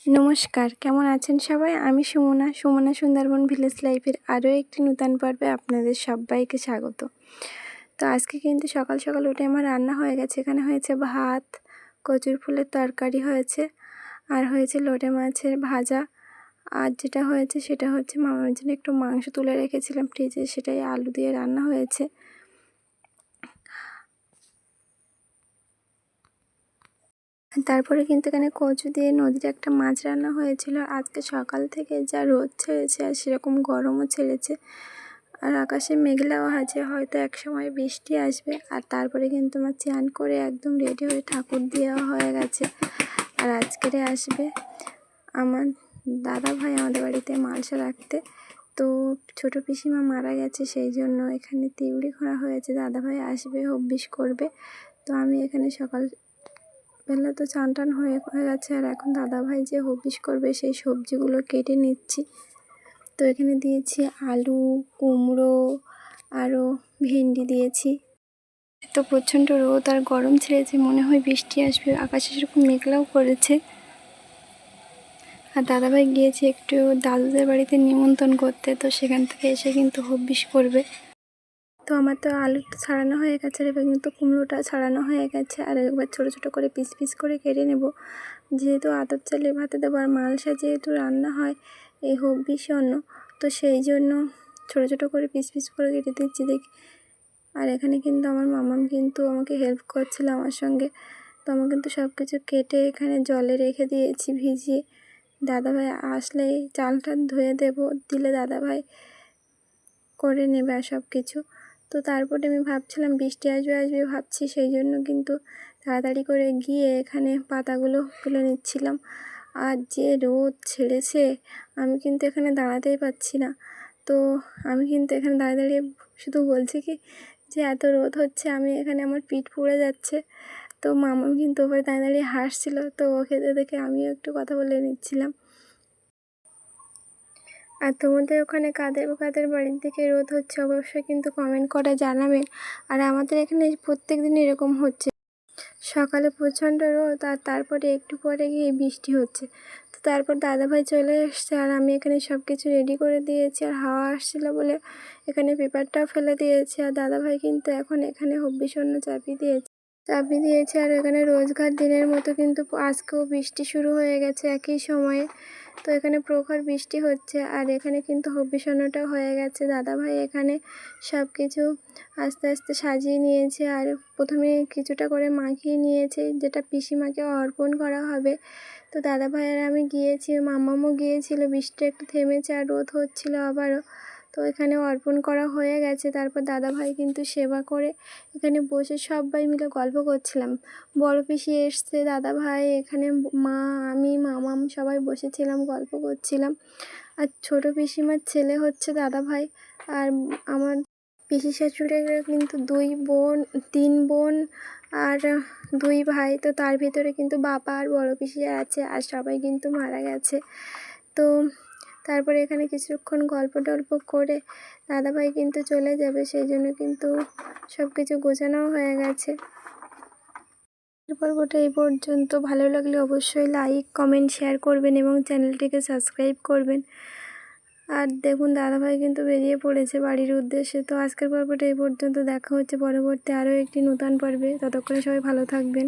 নমস্কার, কেমন আছেন সবাই? আমি সুমনা সুন্দরবন ভিলেজ লাইফের আরও একটি নূতন পর্বে আপনাদের সবাইকে স্বাগত। তো আজকে কিন্তু সকাল সকাল উঠে আমার রান্না হয়ে গেছে। এখানে হয়েছে ভাত, কচুর ফুলের তরকারি হয়েছে, আর হয়েছে লোটে মাছের ভাজা। আর যেটা হয়েছে সেটা হচ্ছে মামার জন্য একটু মাংস তুলে রেখেছিলাম ফ্রিজে, সেটাই আলু দিয়ে রান্না হয়েছে। তারপরে কিন্তু এখানে কচু দিয়ে নদীর একটা মাছ রান্না হয়েছিল। আজকে সকাল থেকে যা রোদ ছেড়েছে আর সেরকম গরমও ছেড়েছে, আর আকাশে মেঘলাও আছে, হয়তো এক সময় বৃষ্টি আসবে। আর তারপরে কিন্তু আমার চান করে একদম রেডি হয়ে ঠাকুর দেওয়া হয়ে গেছে। আর আজকেরে আসবে আমার দাদা ভাই আমাদের বাড়িতে মালসা রাখতে। তো ছোটো পিসিমা মারা গেছে, সেই জন্য এখানে তিউড়ি করা হয়েছে। দাদা ভাই আসবে, হবিষ করবে। তো আমি এখানে সকাল বেলা তো চান টান হয়ে গেছে, আর এখন দাদাভাই যে হবিষ করবে সেই সবজিগুলো কেটে নিচ্ছি। তো এখানে দিয়েছি আলু, কুমড়ো, আরও ভেন্ডি দিয়েছি। তো প্রচণ্ড রোদ আর গরম ছেড়েছে, মনে হয় বৃষ্টি আসবে, আকাশে সেরকম মেঘলাও করেছে। আর দাদাভাই গিয়েছে একটু দাদুদের বাড়িতে নিমন্ত্রণ করতে, তো সেখান থেকে এসে কিন্তু হবিষ করবে। তো আমার তো আলুটা ছাড়ানো হয়ে গেছে, আর এবার কিন্তু কুমড়োটা ছাড়ানো হয়ে গেছে। আর একবার ছোটো ছোটো করে পিস পিস করে কেটে নেব, যেহেতু আতপ চালে ভাতে দেবো। আর মালসা যেহেতু রান্না হয় এই হবিষ অন্ন, তো সেই জন্য ছোটো ছোটো করে পিস পিস করে কেটে দিচ্ছি দেখি। আর এখানে কিন্তু আমার মামাম কিন্তু আমাকে হেল্প করছিল আমার সঙ্গে। তো আমার কিন্তু সব কিছু কেটে এখানে জলে রেখে দিয়েছি ভিজিয়ে। দাদাভাই আসলেই চালটা ধুয়ে দেবো, দিলে দাদাভাই করে নেবে আর সব কিছু। তো তারপরে আমি ভাবছিলাম বৃষ্টি আসবে ভাবছি, সেই জন্য কিন্তু তাড়াতাড়ি করে গিয়ে এখানে পাতাগুলো তুলে নিচ্ছিলাম। আর যে রোদ ছেড়েছে, আমি কিন্তু এখানে দাঁড়াতেই পারছি না। তো আমি কিন্তু এখানে দাঁড়িয়ে শুধু বলছি কি যে এত রোদ হচ্ছে, আমি এখানে আমার পিঠ পুড়ে যাচ্ছে। তো মামা কিন্তু ওপরে দাঁড়িয়ে হাসছিল, তো ওকে দেখে আমিও একটু কথা বলে নিচ্ছিলাম। আর তোমাদের ওখানে কাদের কাদের বাড়ির দিকে রোদ হচ্ছে অবশ্যই কিন্তু কমেন্ট করে জানাবেন। আর আমাদের এখানে প্রত্যেক দিন এরকম হচ্ছে, সকালে প্রচণ্ড রোদ আর তারপরে একটু পরে গিয়ে বৃষ্টি হচ্ছে। তো তারপর দাদাভাই চলে এসছে, আর আমি এখানে সব কিছু রেডি করে দিয়েছি। আর হাওয়া আসছিলো বলে এখানে পেপারটাও ফেলে দিয়েছি। আর দাদাভাই কিন্তু এখন এখানে হবিষ অন্ন চাপিয়ে দিয়েছে। আর এখানে রোজকার দিনের মতো কিন্তু আজকেও বৃষ্টি শুরু হয়ে গেছে একই সময়ে। তো এখানে প্রখর বৃষ্টি হচ্ছে, আর এখানে কিন্তু হবিষ অন্নটাও হয়ে গেছে। দাদাভাই এখানে সব কিছু আস্তে আস্তে সাজিয়ে নিয়েছে, আর প্রথমে কিছুটা করে মাখিয়ে নিয়েছে, যেটা পিসিমাকে অর্পণ করা হবে। তো দাদাভাই আর আমি গিয়েছি, মামামও গিয়েছিল, বৃষ্টি একটু থেমেছে আর রোদ হচ্ছিল আবারও। তো এখানে অর্পণ করা হয়ে গেছে। তারপর দাদাভাই কিন্তু সেবা করে এখানে বসে সবাই মিলে গল্প করছিলাম। বড় পিসি এসছে, দাদাভাই এখানে, মা, আমি, মামাম সবাই বসেছিলাম, গল্প করছিলাম। আর ছোটো পিসিমার ছেলে হচ্ছে দাদাভাই। আর আমার পিসি শাশুড়ির কিন্তু 3 বোন আর 2 ভাই। তো তার ভিতরে কিন্তু বাবা আর বড় পিসি আছে, আর সবাই কিন্তু মারা গেছে। তো তারপরে এখানে কিছুক্ষণ গল্প টল্প করে দাদাভাই কিন্তু চলে যাবে, সেই জন্য কিন্তু সব কিছু গোছানোও হয়ে গেছে। পর্বটা এই পর্যন্ত। ভালো লাগলে অবশ্যই লাইক, কমেন্ট, শেয়ার করবেন এবং চ্যানেলটিকে সাবস্ক্রাইব করবেন। আর দেখুন দাদাভাই কিন্তু বেরিয়ে পড়েছে বাড়ির উদ্দেশ্যে। তো আজকের পর্বটা এই পর্যন্ত, দেখা হচ্ছে পরবর্তী আরও একটি নতুন পর্বে। ততক্ষণে সবাই ভালো থাকবেন।